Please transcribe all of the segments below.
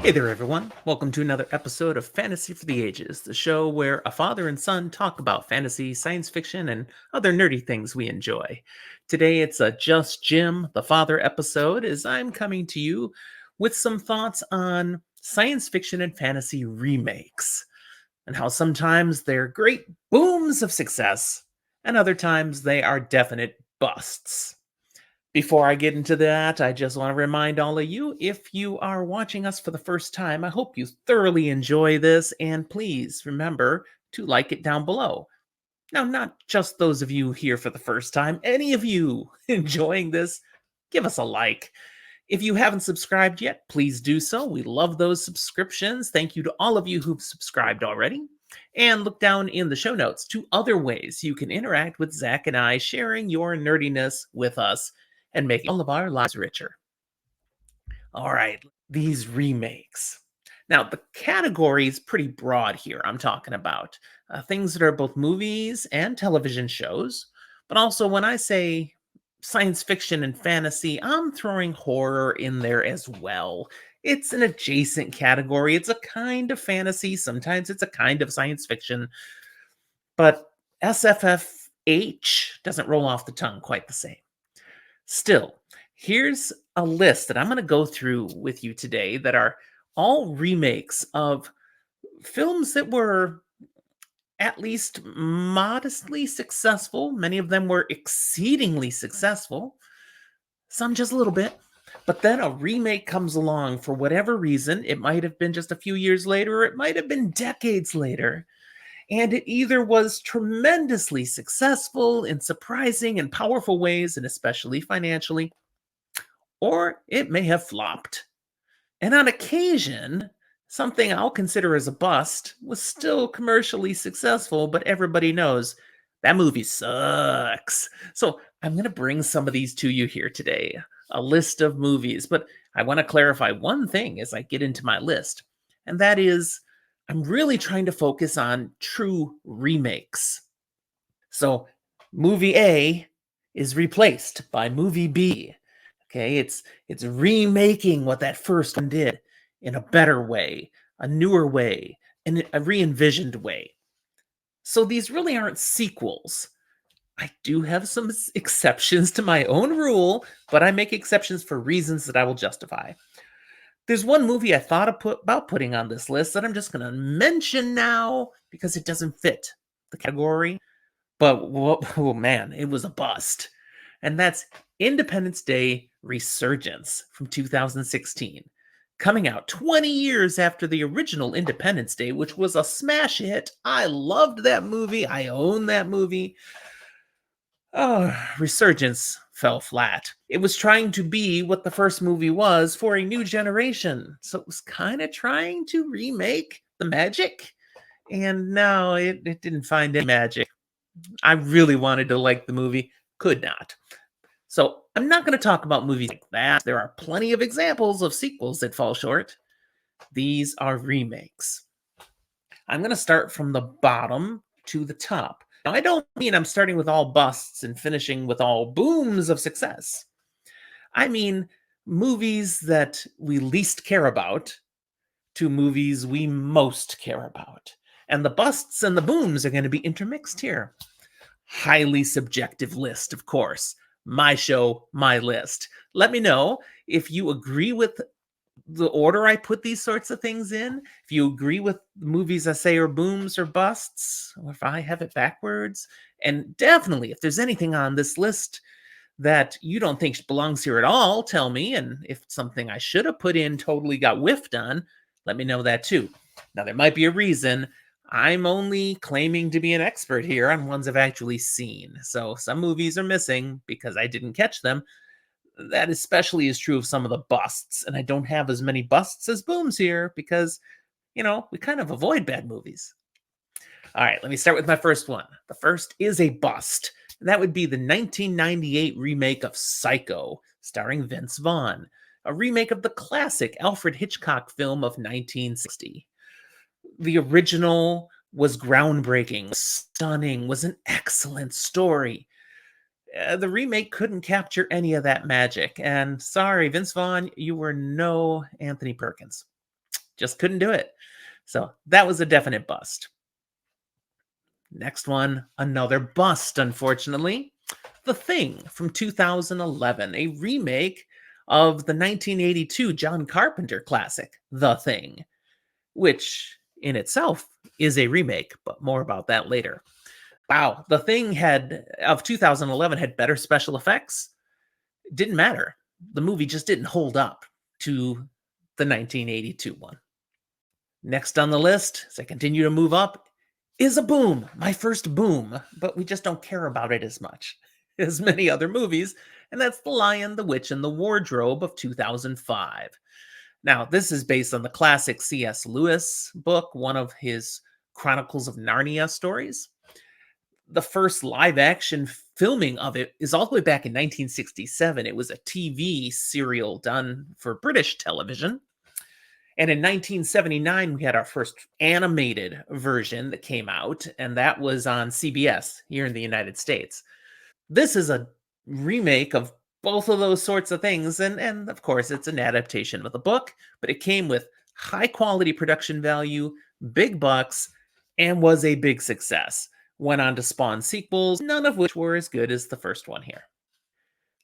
Hey there, everyone. Welcome to another episode of Fantasy for the Ages, the show where a father and son talk about fantasy, science fiction, and other nerdy things we enjoy. Today it's a Just Jim, the Father episode, as I'm coming to you with some thoughts on science fiction and fantasy remakes, and how sometimes they're great booms of success, and other times they are definite busts. Before I get into that, I just want to remind all of you, if you are watching us for the first time, I hope you thoroughly enjoy this, and please remember to like it down below. Now, not just those of you here for the first time, any of you enjoying this, give us a like. If you haven't subscribed yet, please do so. We love those subscriptions. Thank you to all of you who've subscribed already. And look down in the show notes to other ways you can interact with Zach and I, sharing your nerdiness with us and making all of our lives richer. All right, these remakes. Now, the category is pretty broad here. I'm talking about things that are both movies and television shows, but also when I say science fiction and fantasy, I'm throwing horror in there as well. It's an adjacent category. It's a kind of fantasy. Sometimes it's a kind of science fiction, but SFFH doesn't roll off the tongue quite the same. Still, here's a list that I'm going to go through with you today that are all remakes of films that were at least modestly successful. Many of them were exceedingly successful, some just a little bit. But then a remake comes along for whatever reason. It might have been just a few years later, or it might have been decades later. And it either was tremendously successful in surprising and powerful ways, and especially financially, or it may have flopped. And on occasion, something I'll consider as a bust was still commercially successful, but everybody knows that movie sucks. So I'm going to bring some of these to you here today, a list of movies. But I want to clarify one thing as I get into my list, and that is I'm really trying to focus on true remakes. So movie A is replaced by movie B. Okay, it's remaking what that first one did in a better way, a newer way, and a re-envisioned way. So these really aren't sequels. I do have some exceptions to my own rule, but I make exceptions for reasons that I will justify. There's one movie I thought about putting on this list that I'm just going to mention now because it doesn't fit the category. But oh man, it was a bust. And that's Independence Day Resurgence from 2016, coming out 20 years after the original Independence Day, which was a smash hit. I loved that movie. I own that movie. Oh, Resurgence fell flat. It was trying to be what the first movie was for a new generation. So it was kind of trying to remake the magic. And no, it didn't find any magic. I really wanted to like the movie, could not. So I'm not going to talk about movies like that. There are plenty of examples of sequels that fall short. These are remakes. I'm going to start from the bottom to the top. Now, I don't mean I'm starting with all busts and finishing with all booms of success. I mean movies that we least care about to movies we most care about. And the busts and the booms are going to be intermixed here. Highly subjective list, of course. My show, my list. Let me know if you agree with the order I put these sorts of things in. If you agree with the movies I say are booms or busts, or if I have it backwards. And definitely, if there's anything on this list that you don't think belongs here at all, tell me. And if something I should have put in totally got whiffed on, let me know that too. Now, there might be a reason. I'm only claiming to be an expert here on ones I've actually seen. So some movies are missing because I didn't catch them. That especially is true of some of the busts. And I don't have as many busts as booms here because, we kind of avoid bad movies. All right, let me start with my first one. The first is a bust. And that would be the 1998 remake of Psycho, starring Vince Vaughn, a remake of the classic Alfred Hitchcock film of 1960. The original was groundbreaking, stunning, was an excellent story. The remake couldn't capture any of that magic. And sorry, Vince Vaughn, you were no Anthony Perkins. Just couldn't do it. So that was a definite bust. Next one, another bust, unfortunately. The Thing from 2011, a remake of the 1982 John Carpenter classic, The Thing, which in itself is a remake, but more about that later. Wow, The Thing had of 2011 had better special effects. Didn't matter. The movie just didn't hold up to the 1982 one. Next on the list, as I continue to move up, is a boom, my first boom, but we just don't care about it as much as many other movies, and that's The Lion, the Witch, and the Wardrobe of 2005. Now, this is based on the classic C.S. Lewis book, one of his Chronicles of Narnia stories. The first live action filming of it is all the way back in 1967. It was a TV serial done for British television. And in 1979, we had our first animated version that came out, and that was on CBS here in the United States. This is a remake of both of those sorts of things, and of course, it's an adaptation of the book, but it came with high quality production value, big bucks, and was a big success. Went on to spawn sequels, none of which were as good as the first one here.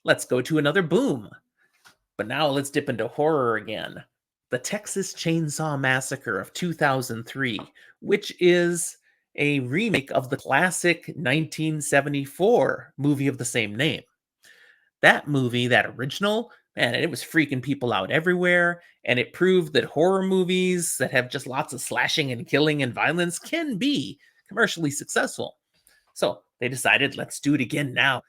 Let's go to another boom. But now let's dip into horror again. The Texas Chainsaw Massacre of 2003, which is a remake of the classic 1974 movie of the same name. That movie, that original, man, it was freaking people out everywhere, and it proved that horror movies that have just lots of slashing and killing and violence can be commercially successful. So they decided, let's do it again now.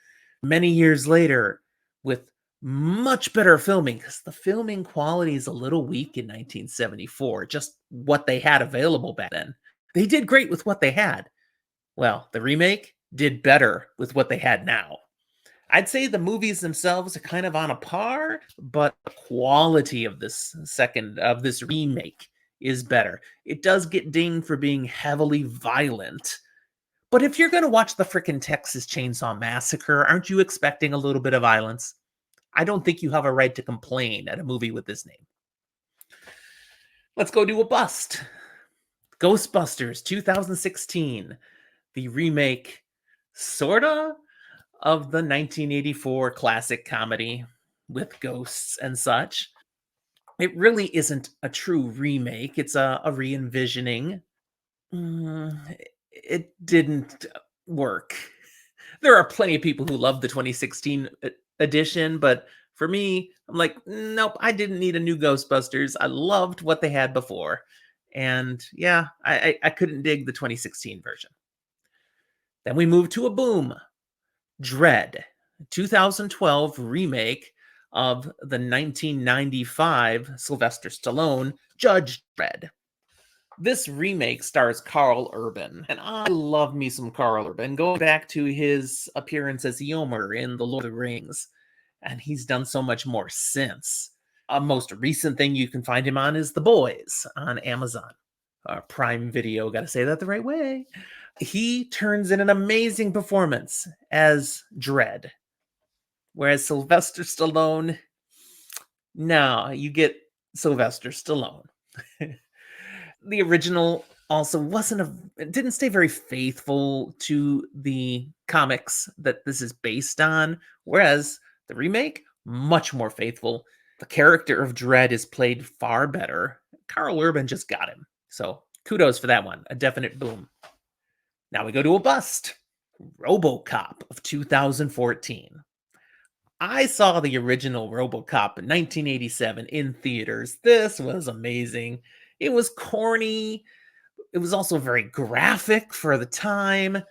Many years later, with much better filming, because the filming quality is a little weak in 1974, just what they had available back then. They did great with what they had. Well, the remake did better with what they had now. I'd say the movies themselves are kind of on a par, but the quality of this remake is better. It does get dinged for being heavily violent, but if you're going to watch the frickin' Texas Chainsaw Massacre, aren't you expecting a little bit of violence? I don't think you have a right to complain at a movie with this name. Let's go do a bust. Ghostbusters 2016, the remake, sorta, of the 1984 classic comedy with ghosts and such. It really isn't a true remake, it's a re envisioning. It didn't work. There are plenty of people who love the 2016 edition, but for me, I'm like, nope, I didn't need a new Ghostbusters. I loved what they had before. And yeah, I couldn't dig the 2016 version. Then we move to a boom. Dread, 2012 remake of the 1995 Sylvester Stallone Judge Dredd. This remake stars Carl Urban, and I love me some Carl Urban, going back to his appearance as Eomer in The Lord of the Rings, and he's done so much more since. A most recent thing you can find him on is The Boys on Amazon. Prime Video, gotta say that the right way. He turns in an amazing performance as Dredd, whereas Sylvester Stallone, no, you get Sylvester Stallone. The original also it didn't stay very faithful to the comics that this is based on, whereas the remake, much more faithful. The character of Dredd is played far better. Carl Urban just got him. So kudos for that one. A definite boom. Now we go to a bust. RoboCop of 2014. I saw the original RoboCop in 1987 in theaters. This was amazing. It was corny. It was also very graphic for the time.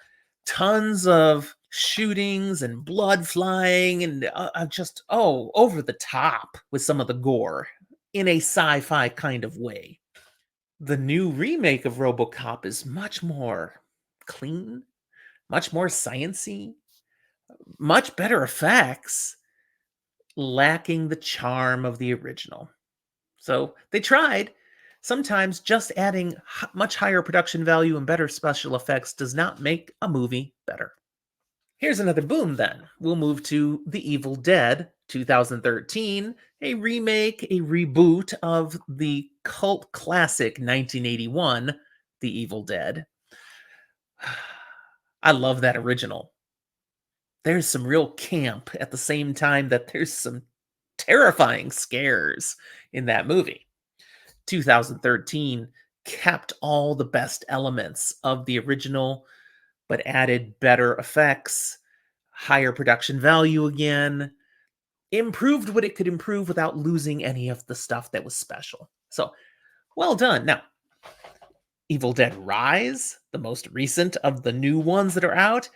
Tons of shootings and blood flying and just, over the top with some of the gore in a sci-fi kind of way. The new remake of RoboCop is much more clean, much more science-y, much better effects, lacking the charm of the original. So they tried. Sometimes just adding much higher production value and better special effects does not make a movie better. Here's another boom then. We'll move to The Evil Dead 2013, a remake, a reboot of the cult classic 1981, The Evil Dead. I love that original. There's some real camp at the same time that there's some terrifying scares in that movie. 2013 kept all the best elements of the original, but added better effects, higher production value again, improved what it could improve without losing any of the stuff that was special. So, well done. Now, Evil Dead Rise, the most recent of the new ones that are out.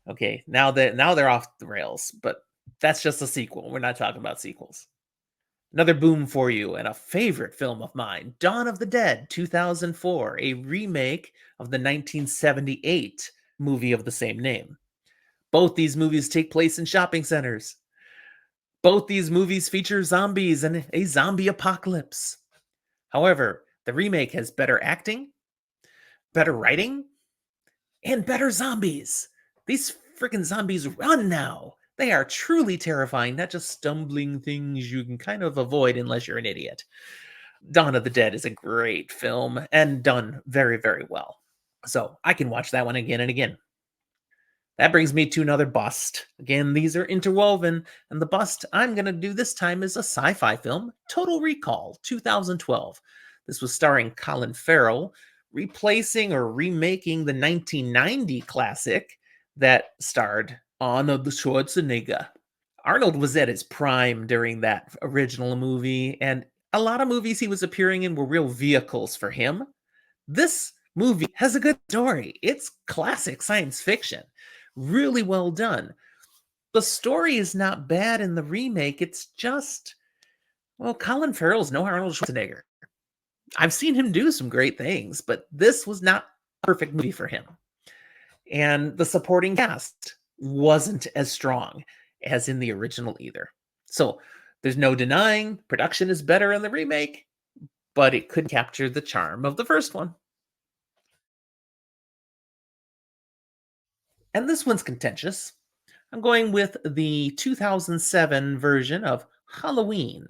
Okay, now they're off the rails, but that's just a sequel. We're not talking about sequels. Another boom for you and a favorite film of mine, Dawn of the Dead 2004, a remake of the 1978 movie of the same name. Both these movies take place in shopping centers. Both these movies feature zombies and a zombie apocalypse. However, the remake has better acting, better writing, and better zombies. These freaking zombies run now. They are truly terrifying, not just stumbling things you can kind of avoid unless you're an idiot. Dawn of the Dead is a great film and done very, very well. So I can watch that one again and again. That brings me to another bust. Again, these are interwoven, and the bust I'm going to do this time is a sci fi film, Total Recall 2012. This was starring Colin Farrell, replacing or remaking the 1990 classic that starred Arnold Schwarzenegger. Arnold was at his prime during that original movie, and a lot of movies he was appearing in were real vehicles for him. This movie has a good story. It's classic science fiction. Really well done. The story is not bad in the remake. It's just, well, Colin Farrell's no Arnold Schwarzenegger. I've seen him do some great things, but this was not a perfect movie for him. And the supporting cast wasn't as strong as in the original either. So there's no denying production is better in the remake, but it could capture the charm of the first one. And this one's contentious. I'm going with the 2007 version of Halloween.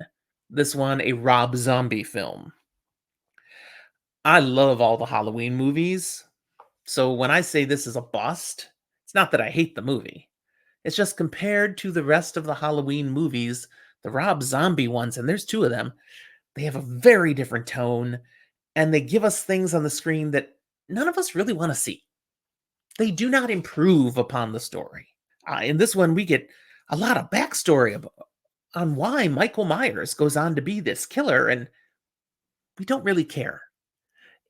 This one, a Rob Zombie film. I love all the Halloween movies. So when I say this is a bust, it's not that I hate the movie. It's just compared to the rest of the Halloween movies, the Rob Zombie ones, and there's two of them, they have a very different tone and they give us things on the screen that none of us really want to see. They do not improve upon the story. In this one, we get a lot of backstory on why Michael Myers goes on to be this killer, and we don't really care.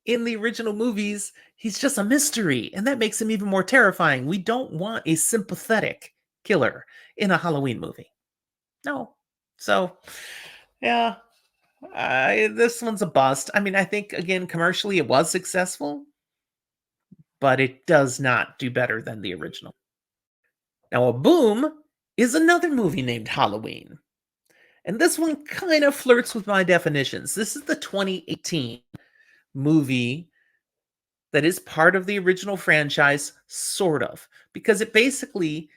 In the original movies, he's just a mystery, and that makes him even more terrifying. We don't want a sympathetic killer in a Halloween movie. No. So, yeah, this one's a bust. I mean, I think, again, commercially it was successful, but it does not do better than the original. Now, a boom is another movie named Halloween. And this one kind of flirts with my definitions. This is the 2018 movie that is part of the original franchise, sort of, because it basically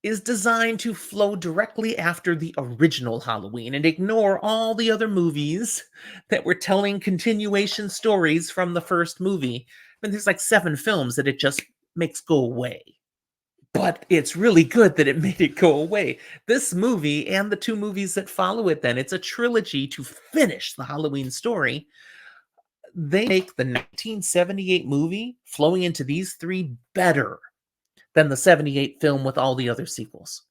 is designed to flow directly after the original Halloween and ignore all the other movies that were telling continuation stories from the first movie. I mean, there's like 7 films that it just makes go away. But it's really good that it made it go away. This movie and the 2 movies that follow it then, it's a trilogy to finish the Halloween story. They make the 1978 movie flowing into these 3 better than the 78 film with all the other sequels.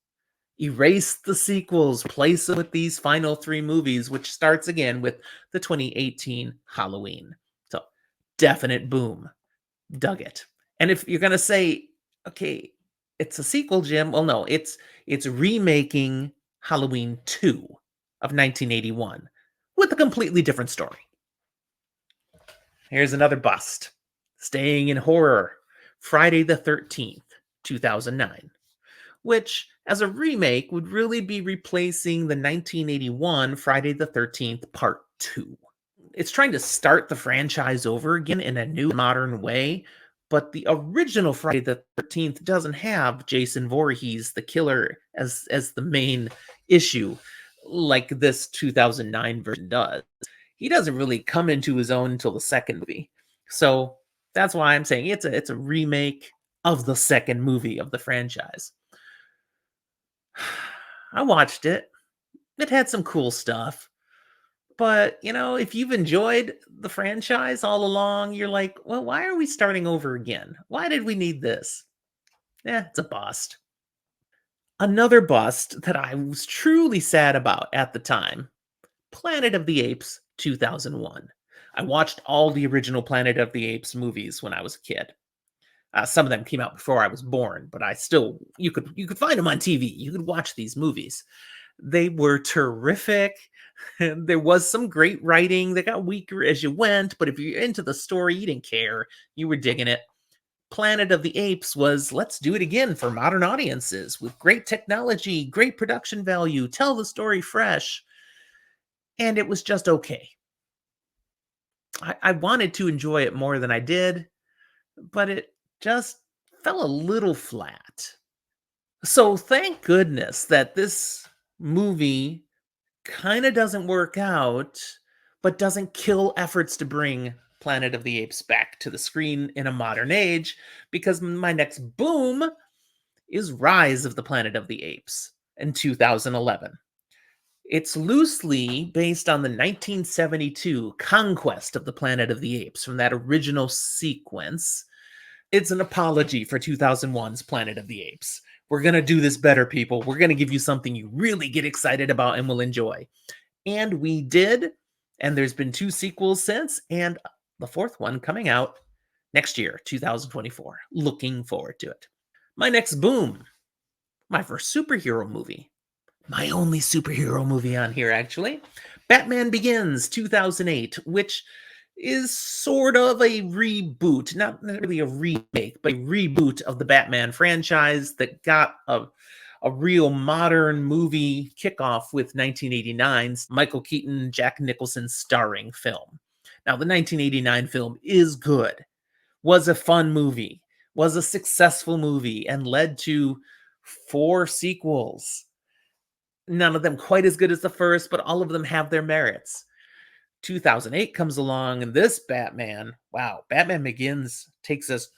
Erase the sequels, place them with these final 3 movies, which starts again with the 2018 Halloween. So, definite boom. Dug it. And if you're going to say, okay, it's a sequel, Jim. Well, no, it's remaking Halloween 2 of 1981 with a completely different story. Here's another bust. Staying in horror, Friday the 13th, 2009, which as a remake would really be replacing the 1981 Friday the 13th Part 2. It's trying to start the franchise over again in a new modern way, but the original Friday the 13th doesn't have Jason Voorhees, the killer, as the main issue like this 2009 version does. He doesn't really come into his own until the second movie. So that's why I'm saying it's a remake of the second movie of the franchise. I watched it. It had some cool stuff. But, if you've enjoyed the franchise all along, you're like, well, why are we starting over again? Why did we need this? It's a bust. Another bust that I was truly sad about at the time, Planet of the Apes 2001. I watched all the original Planet of the Apes movies when I was a kid. Some of them came out before I was born, but I still you could find them on TV. You could watch these movies. They were terrific. There was some great writing that got weaker as you went, but if you're into the story, you didn't care. You were digging it. Planet of the Apes was let's do it again for modern audiences with great technology, great production value, tell the story fresh. And it was just okay. I wanted to enjoy it more than I did, but it just fell a little flat. So thank goodness that this movie kind of doesn't work out, but doesn't kill efforts to bring Planet of the Apes back to the screen in a modern age, because my next boom is Rise of the Planet of the Apes in 2011. It's loosely based on the 1972 Conquest of the Planet of the Apes from that original sequence. It's an apology for 2001's Planet of the Apes. We're going to do this better, people. We're going to give you something you really get excited about and will enjoy. And we did. And there's been two sequels since, and the fourth one coming out next year, 2024. Looking forward to it. My next boom, my first superhero movie. My only superhero movie on here, actually. Batman Begins 2008, which is sort of a reboot, not really a remake, but a reboot of the Batman franchise that got a real modern movie kickoff with 1989's Michael Keaton, Jack Nicholson starring film. Now, the 1989 film is good, was a fun movie, was a successful movie, and led to 4 sequels. None of them quite as good as the first, but all of them have their merits. 2008 comes along, and this Batman, wow, Batman Begins takes us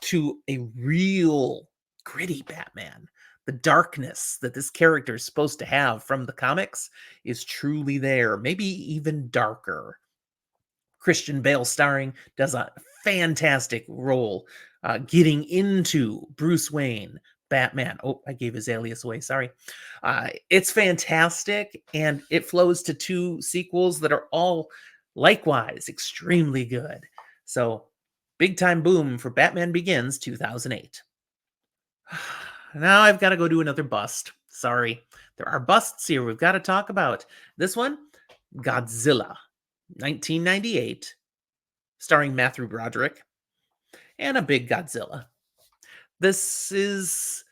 to a real gritty Batman. The darkness that this character is supposed to have from the comics is truly there, maybe even darker. Christian Bale starring does a fantastic role getting into Bruce Wayne, Batman. Oh, I gave his alias away. Sorry. It's fantastic, and it flows to 2 sequels that are all likewise extremely good. So, big time boom for Batman Begins 2008. Now I've got to go do another bust. Sorry. There are busts here we've got to talk about. This one, Godzilla, 1998, starring Matthew Broderick, and a big Godzilla. This is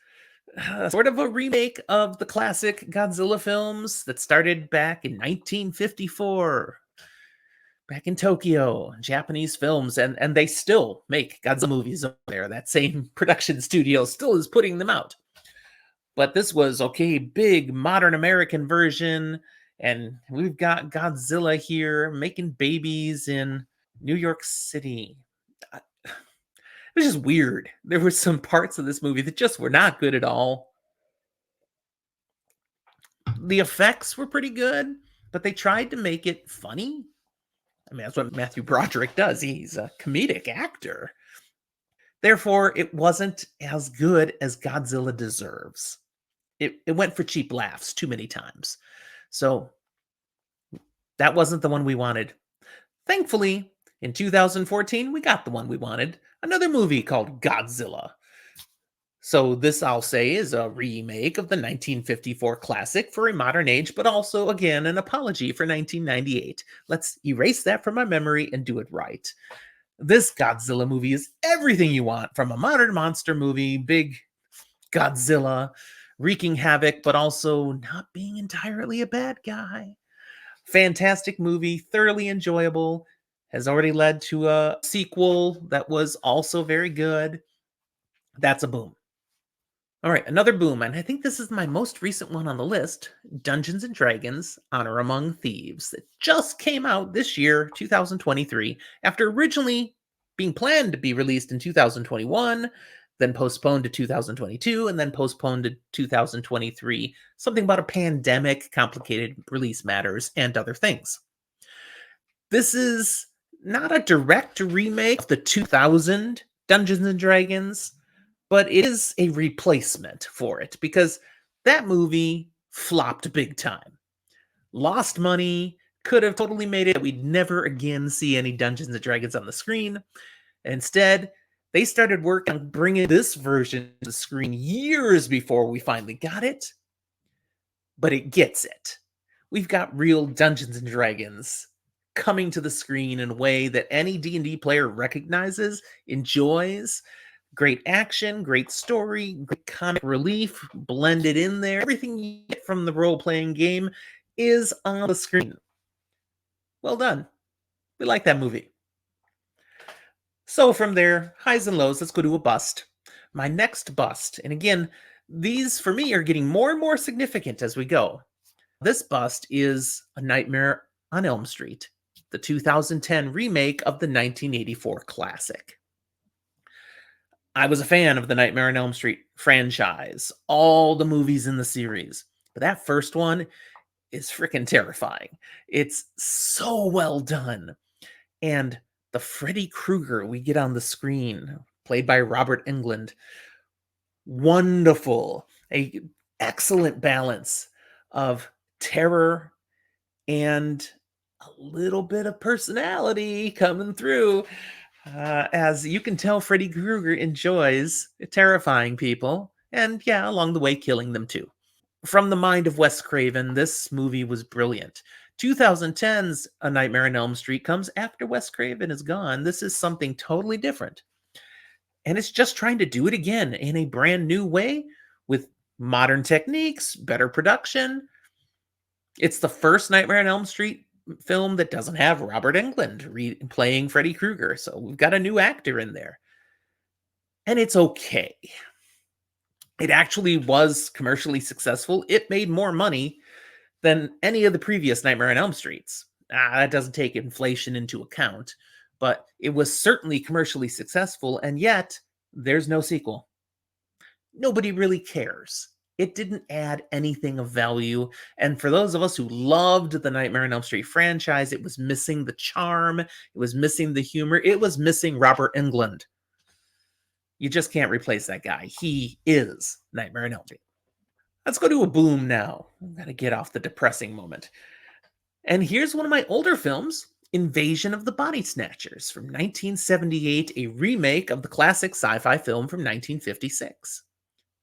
sort of a remake of the classic Godzilla films that started back in 1954, back in Tokyo, Japanese films, and they still make Godzilla movies over there. That same production studio still is putting them out. But this was, okay, big modern American version, and we've got Godzilla here making babies in New York City. It was just weird. There were some parts of this movie that just were not good at all. The effects were pretty good, but they tried to make it funny. I mean, that's what Matthew Broderick does. He's a comedic actor. Therefore, it wasn't as good as Godzilla deserves. It went for cheap laughs too many times. So that wasn't the one we wanted. Thankfully, in 2014, we got the one we wanted. Another movie called Godzilla. So this, I'll say, is a remake of the 1954 classic for a modern age, but also, again, an apology for 1998. Let's erase that from my memory and do it right. This Godzilla movie is everything you want from a modern monster movie, big Godzilla, wreaking havoc, but also not being entirely a bad guy. Fantastic movie, thoroughly enjoyable, has already led to a sequel that was also very good. That's a boom. All right, another boom, and I think this is my most recent one on the list. Dungeons and Dragons: Honor Among Thieves. It just came out this year, 2023, after originally being planned to be released in 2021, then postponed to 2022, and then postponed to 2023. Something about a pandemic, complicated release matters, and other things. This is not a direct remake of the 2000 Dungeons and Dragons, but it is a replacement for it because that movie flopped big time. Lost money, could have totally made it. We'd never again see any Dungeons and Dragons on the screen. Instead, they started work on bringing this version to the screen years before we finally got it, but it gets it. We've got real Dungeons and Dragons coming to the screen in a way that any D&D player recognizes, enjoys. Great action, great story, great comic relief blended in there. Everything you get from the role-playing game is on the screen. Well done. We like that movie. So from there, highs and lows, let's go to a bust. My next bust, and again, these for me are getting more and more significant as we go. This bust is A Nightmare on Elm Street, the 2010 remake of the 1984 classic. I was a fan of the Nightmare on Elm Street franchise, all the movies in the series. But that first one is freaking terrifying. It's so well done. And the Freddy Krueger we get on the screen, played by Robert Englund, wonderful. A excellent balance of terror and a little bit of personality coming through. As you can tell, Freddy Krueger enjoys terrifying people, and yeah, along the way, killing them too. From the mind of Wes Craven, this movie was brilliant. 2010's A Nightmare on Elm Street comes after Wes Craven is gone. This is something totally different. And it's just trying to do it again in a brand new way with modern techniques, better production. It's the first Nightmare on Elm Street film that doesn't have Robert Englund playing Freddy Krueger. So we've got a new actor in there. And it's okay. It actually was commercially successful. It made more money than any of the previous Nightmare on Elm Streets. That doesn't take inflation into account, but it was certainly commercially successful, and yet there's no sequel. Nobody really cares. It didn't add anything of value, and for those of us who loved the Nightmare on Elm Street franchise, it was missing the charm, it was missing the humor, it was missing Robert Englund. You just can't replace that guy. He is Nightmare on Elm Street. Let's go to a boom now. I've got to get off the depressing moment. And here's one of my older films, Invasion of the Body Snatchers from 1978, a remake of the classic sci-fi film from 1956.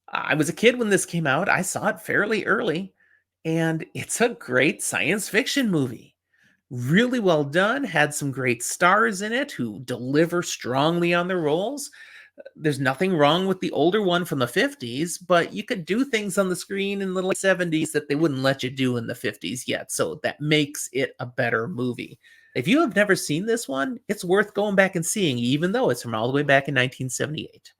I was a kid when this came out. I saw it fairly early, and it's a great science fiction movie. Really well done, had some great stars in it who deliver strongly on their roles. There's nothing wrong with the older one from the 50s, but you could do things on the screen in the late 70s that they wouldn't let you do in the 50s yet. So that makes it a better movie. If you have never seen this one, it's worth going back and seeing, even though it's from all the way back in 1978.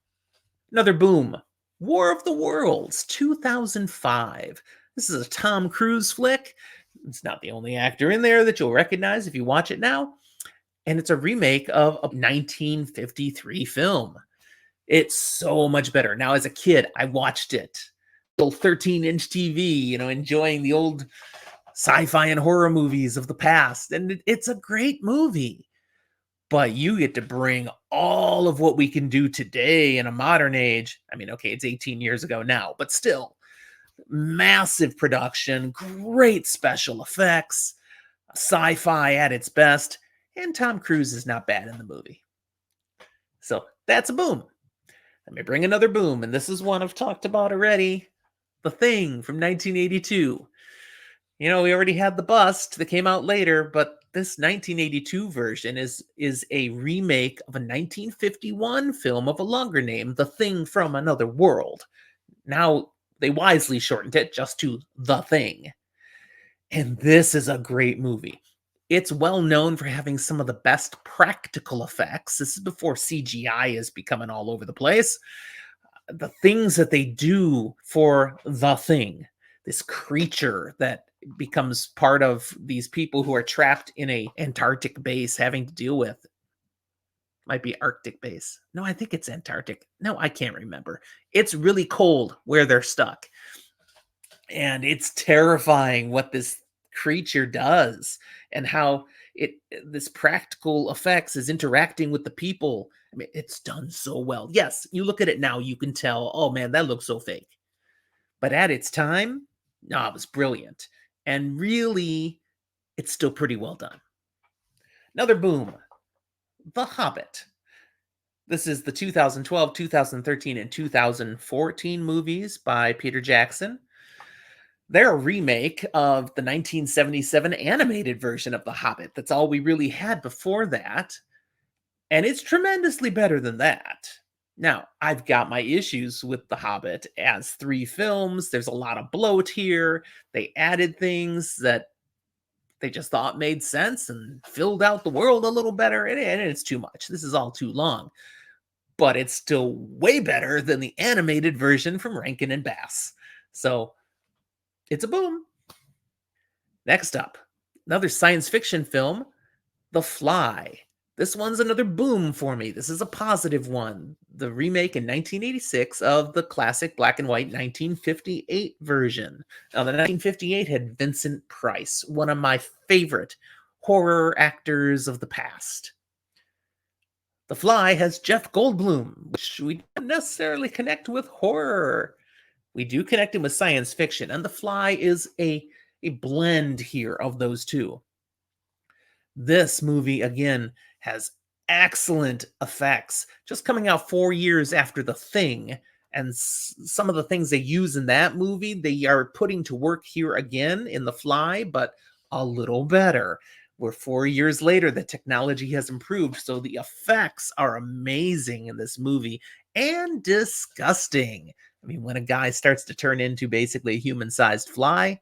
Another boom, War of the Worlds, 2005. This is a Tom Cruise flick. It's not the only actor in there that you'll recognize if you watch it now. And it's a remake of a 1953 film. It's so much better. Now, as a kid, I watched it. Little 13-inch TV, enjoying the old sci-fi and horror movies of the past. And it's a great movie. But you get to bring all of what we can do today in a modern age. I mean, okay, it's 18 years ago now, but still. Massive production, great special effects, sci-fi at its best, and Tom Cruise is not bad in the movie. So that's a boom. Let me bring another boom, and this is one I've talked about already. The Thing from 1982. We already had the bust that came out later, but this 1982 version is a remake of a 1951 film of a longer name, The Thing from Another World. Now, they wisely shortened it just to The Thing. And this is a great movie. It's well known for having some of the best practical effects. This is before CGI is becoming all over the place. the things that they do for the thing, this creature that becomes part of these people who are trapped in a Antarctic base having to deal with, might be Arctic base. No, I think it's Antarctic. No, I can't remember. It's really cold where they're stuck. And it's terrifying what this creature does and how it this practical effects is interacting with the people. I mean, it's done so well. Yes, you look at it now, you can tell, oh man, that looks so fake. But at its time, no, it was brilliant. And really, it's still pretty well done. Another boom, The Hobbit. This is the 2012, 2013, and 2014 movies by Peter Jackson. They're a remake of the 1977 animated version of The Hobbit. That's all we really had before that. And it's tremendously better than that. Now, I've got my issues with The Hobbit as three films. There's a lot of bloat here. They added things that they just thought made sense and filled out the world a little better. And it's too much. This is all too long. But it's still way better than the animated version from Rankin and Bass. So it's a boom. Next up, another science fiction film, The Fly. This one's another boom for me. This is a positive one. The remake in 1986 of the classic black and white 1958 version. Now, the 1958 had Vincent Price, one of my favorite horror actors of the past. The Fly has Jeff Goldblum, which we don't necessarily connect with horror. We do connect him with science fiction, and The Fly is a blend here of those two. This movie, again, has excellent effects. Just coming out 4 years after The Thing, and some of the things they use in that movie, they are putting to work here again in The Fly, but a little better. We're 4 years later, the technology has improved, so the effects are amazing in this movie and disgusting. I mean, when a guy starts to turn into basically a human-sized fly,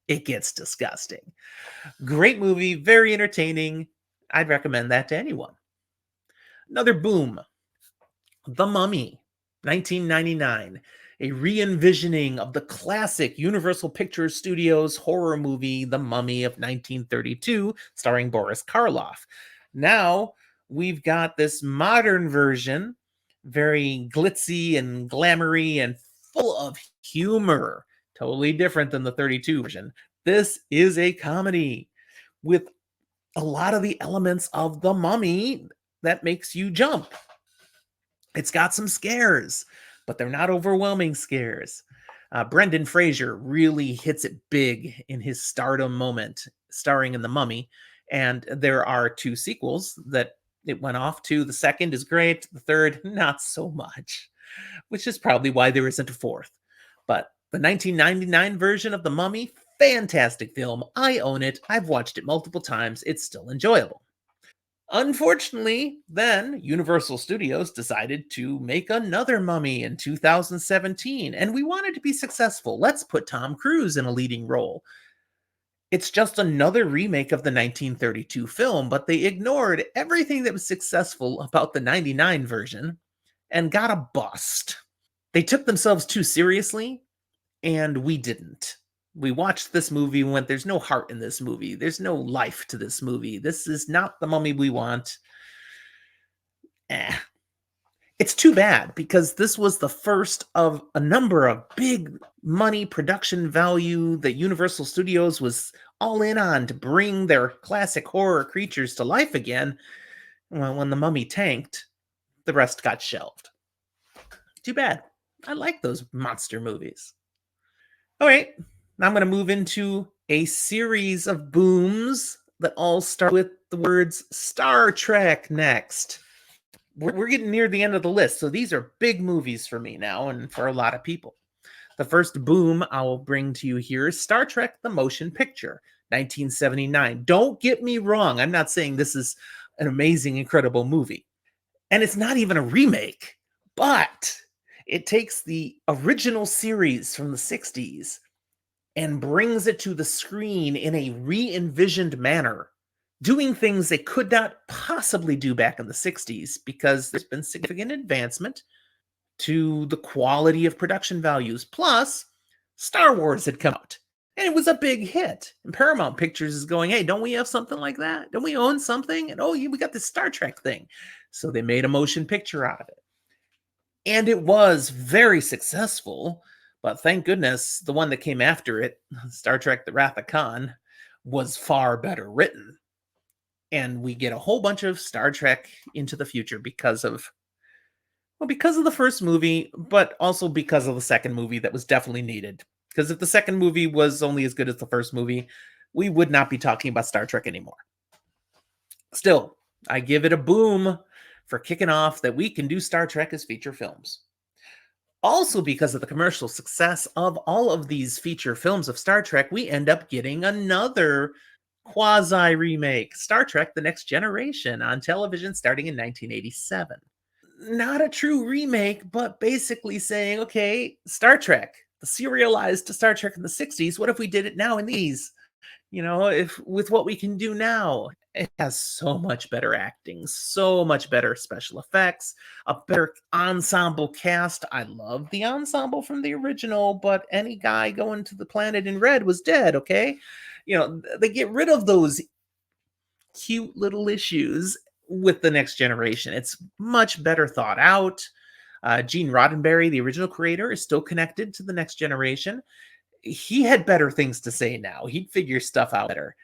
it gets disgusting. Great movie, very entertaining. I'd recommend that to anyone. Another boom, The Mummy, 1999. A re-envisioning of the classic Universal Pictures Studios horror movie, The Mummy of 1932, starring Boris Karloff. Now, we've got this modern version, very glitzy and glamoury and full of humor. Totally different than the 32 version. This is a comedy with a lot of the elements of The Mummy that makes you jump. It's got some scares, but they're not overwhelming scares. Brendan Fraser really hits it big in his stardom moment, starring in The Mummy. And there are two sequels that it went off to. The second is great, the third, not so much, which is probably why there isn't a fourth. But the 1999 version of The Mummy, fantastic film. I own it. I've watched it multiple times. It's still enjoyable. Unfortunately, then Universal Studios decided to make another Mummy in 2017, and we wanted to be successful. Let's put Tom Cruise in a leading role. It's just another remake of the 1932 film, but they ignored everything that was successful about the 99 version and got a bust. They took themselves too seriously, and we didn't. We watched this movie and went, there's no heart in this movie. There's no life to this movie. This is not the Mummy we want. Eh. It's too bad because this was the first of a number of big money production value that Universal Studios was all in on to bring their classic horror creatures to life again. Well, when the Mummy tanked, the rest got shelved. Too bad. I like those monster movies. All right, now I'm going to move into a series of booms that all start with the words Star Trek next. We're getting near the end of the list, so these are big movies for me now and for a lot of people. The first boom I'll bring to you here is Star Trek The Motion Picture, 1979. Don't get me wrong, I'm not saying this is an amazing, incredible movie. And it's not even a remake, but it takes the original series from the 60s and brings it to the screen in a re-envisioned manner, doing things they could not possibly do back in the 60s because there's been significant advancement. to the quality of production values. Plus, Star Wars had come out and it was a big hit. And Paramount Pictures is going, hey, don't we have something like that? Don't we own something? And oh, yeah, we got this Star Trek thing. So they made a motion picture out of it. And it was very successful. But thank goodness the one that came after it, Star Trek The Wrath of Khan, was far better written. And we get a whole bunch of Star Trek into the future because of the first movie, but also because of the second movie that was definitely needed. Because if the second movie was only as good as the first movie, we would not be talking about Star Trek anymore. Still, I give it a boom for kicking off that we can do Star Trek as feature films. Also, because of the commercial success of all of these feature films of Star Trek, we end up getting another quasi remake, Star Trek The Next Generation, on television starting in 1987. Not a true remake, but basically saying, okay, Star Trek, the serialized Star Trek in the 60s, what if we did it now in these? If with what we can do now, it has so much better acting, so much better special effects, a better ensemble cast. I love the ensemble from the original, but any guy going to the planet in red was dead, okay? They get rid of those cute little issues with the Next Generation. It's much better thought out. Gene Roddenberry, the original creator, is still connected to the Next Generation. He had better things to say now. He'd figure stuff out better.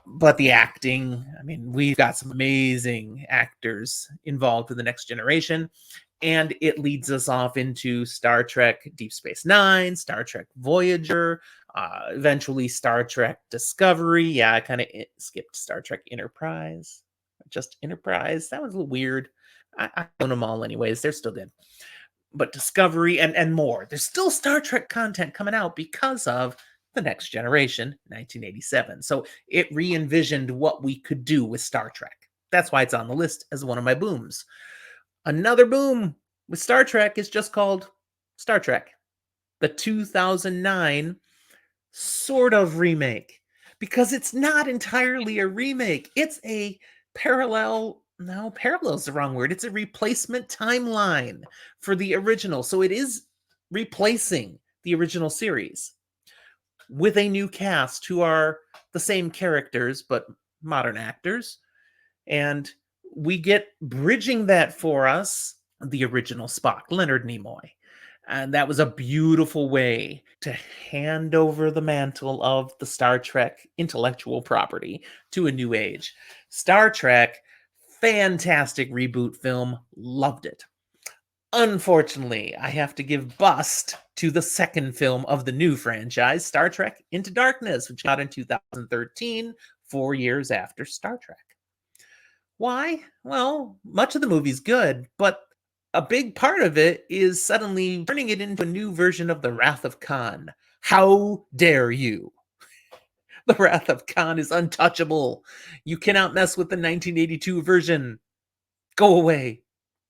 But the acting, I mean, we've got some amazing actors involved with the Next Generation. And it leads us off into Star Trek Deep Space Nine, Star Trek Voyager, eventually Star Trek Discovery. Yeah, I kind of skipped Star Trek Enterprise. Just Enterprise. That was a little weird. I own them all anyways. They're still good. But Discovery and more. There's still Star Trek content coming out because of The Next Generation, 1987. So it re-envisioned what we could do with Star Trek. That's why it's on the list as one of my booms. Another boom with Star Trek is just called Star Trek, the 2009 sort of remake, because it's not entirely a remake. It's a parallel. No, parallel is the wrong word. It's a replacement timeline for the original. So it is replacing the original series with a new cast who are the same characters, but modern actors. And we get bridging that for us, the original Spock, Leonard Nimoy. And that was a beautiful way to hand over the mantle of the Star Trek intellectual property to a new age. Star Trek, fantastic reboot film, loved it. Unfortunately, I have to give bust to the second film of the new franchise, Star Trek Into Darkness, which got in 2013, 4 years after Star Trek. Why? Well, much of the movie's good, but a big part of it is suddenly turning it into a new version of The Wrath of Khan. How dare you? The Wrath of Khan is untouchable. You cannot mess with the 1982 version. Go away.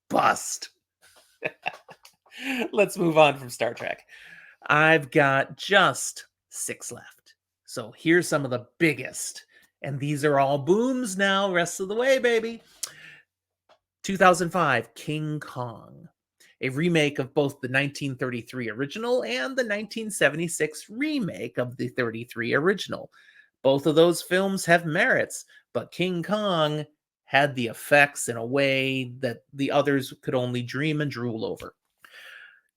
Bust. Let's move on from Star Trek. I've got just 6 left. So here's some of the biggest. And these are all booms now, rest of the way, baby. 2005, King Kong, a remake of both the 1933 original and the 1976 remake of the 33 original. Both of those films have merits, but King Kong had the effects in a way that the others could only dream and drool over.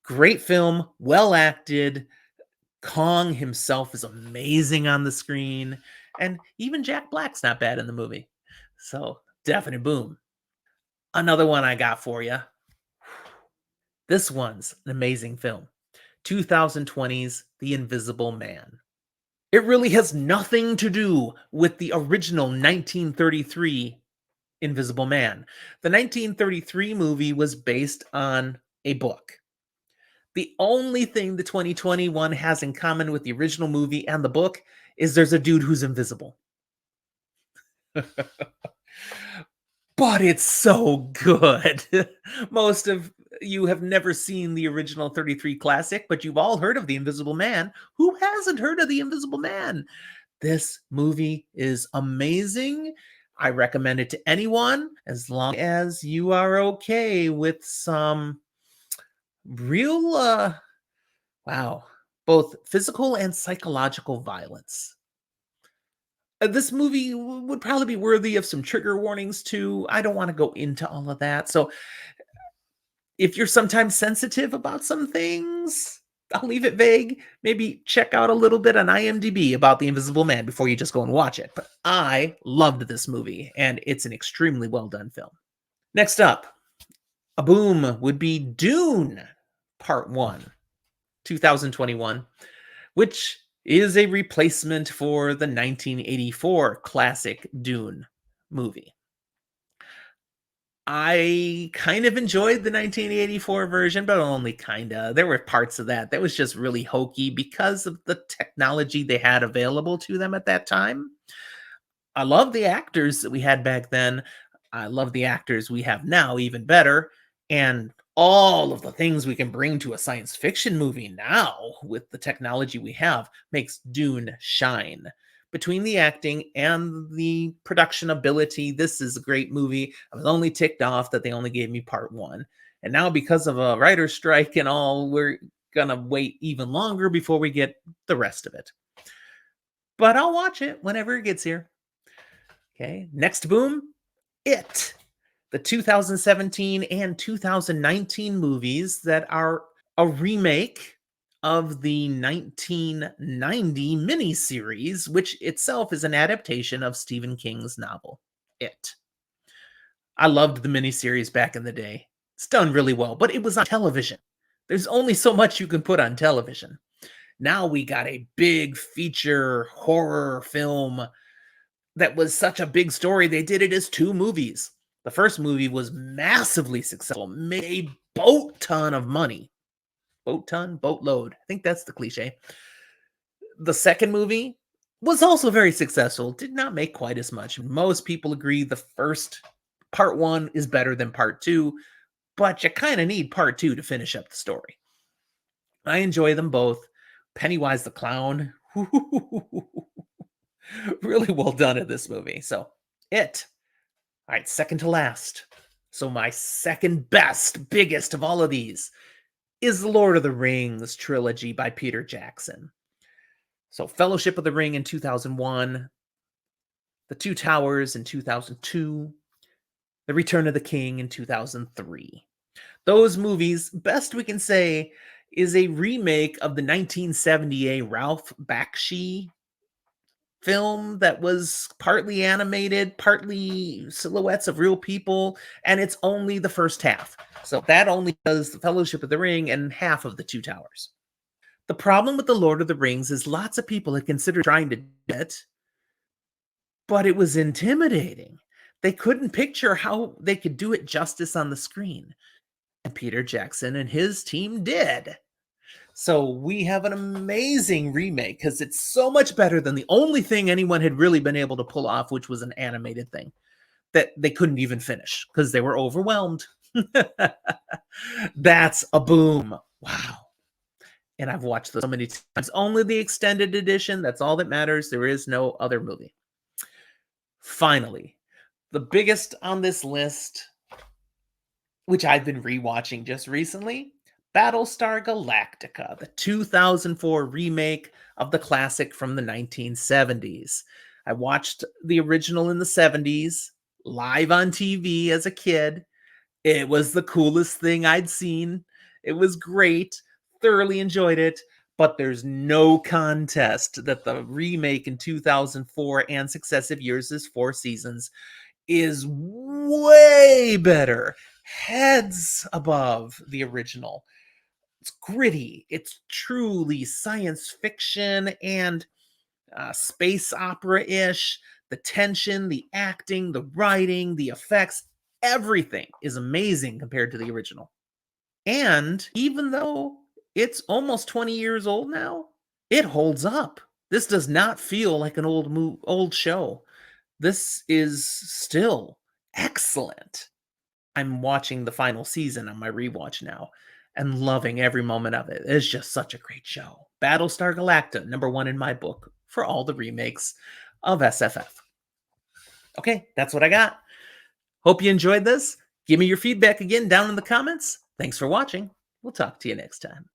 Great film, well acted. Kong himself is amazing on the screen, and even Jack Black's not bad in the movie. So, definite boom. Another one I got for you. This one's an amazing film. 2020's The Invisible Man. It really has nothing to do with the original 1933 Invisible Man. The 1933 movie was based on a book. The only thing the 2021 has in common with the original movie and the book is there's a dude who's invisible. But it's so good. Most of you have never seen the original 33 classic, but you've all heard of The Invisible Man. Who hasn't heard of The Invisible Man? This movie is amazing. I recommend it to anyone as long as you are okay with some Real, wow, both physical and psychological violence. This movie would probably be worthy of some trigger warnings too. I don't want to go into all of that. So if you're sometimes sensitive about some things, I'll leave it vague. Maybe check out a little bit on IMDb about The Invisible Man before you just go and watch it. But I loved this movie, and it's an extremely well done film. Next up, a boom would be Dune Part 1, 2021, which is a replacement for the 1984 classic Dune movie. I kind of enjoyed the 1984 version, but only kinda. There were parts of that was just really hokey because of the technology they had available to them at that time. I love the actors that we had back then. I love the actors we have now even better, and all of the things we can bring to a science fiction movie now with the technology we have makes Dune shine. Between the acting and the production ability, this is a great movie. I was only ticked off that they only gave me part 1. And now because of a writer's strike and all, we're gonna wait even longer before we get the rest of it. But I'll watch it whenever it gets here. Okay, next boom, It. The 2017 and 2019 movies that are a remake of the 1990 miniseries, which itself is an adaptation of Stephen King's novel, It. I loved the miniseries back in the day. It's done really well, but it was on television. There's only so much you can put on television. Now we got a big feature horror film that was such a big story, they did it as 2 movies. The first movie was massively successful, made a boat ton of money. Boat ton? Boatload. I think that's the cliche. The second movie was also very successful, did not make quite as much. Most people agree the first part 1 is better than part 2, but you kinda need part 2 to finish up the story. I enjoy them both. Pennywise the Clown, really well done in this movie. So, It. All right, second to last. So my second best, biggest of all of these is the Lord of the Rings trilogy by Peter Jackson. So Fellowship of the Ring in 2001, The Two Towers in 2002, The Return of the King in 2003. Those movies, best we can say, is a remake of the 1978 Ralph Bakshi film that was partly animated, partly silhouettes of real people, and it's only the first half. So that only does the Fellowship of the Ring and half of the Two Towers. The problem with the Lord of the Rings is lots of people had considered trying to do it, but it was intimidating. They couldn't picture how they could do it justice on the screen. And Peter Jackson and his team did. So we have an amazing remake because it's so much better than the only thing anyone had really been able to pull off, which was an animated thing that they couldn't even finish because they were overwhelmed. That's a boom. Wow. And I've watched this so many times. Only the extended edition. That's all that matters. There is no other movie. Finally, the biggest on this list, which I've been rewatching just recently, Battlestar Galactica, the 2004 remake of the classic from the 1970s. I watched the original in the 70s live on TV as a kid. It was the coolest thing I'd seen. It was great. Thoroughly enjoyed it. But there's no contest that the remake in 2004 and successive years, is 4 seasons, is way better, heads above the original. It's gritty. It's truly science fiction and space opera-ish. The tension, the acting, the writing, the effects, everything is amazing compared to the original. And even though it's almost 20 years old now, it holds up. This does not feel like an old show. This is still excellent. I'm watching the final season on my rewatch now and loving every moment of it. It's just such a great show. Battlestar Galactica, number 1 in my book for all the remakes of SFF. Okay, that's what I got. Hope you enjoyed this. Give me your feedback again down in the comments. Thanks for watching. We'll talk to you next time.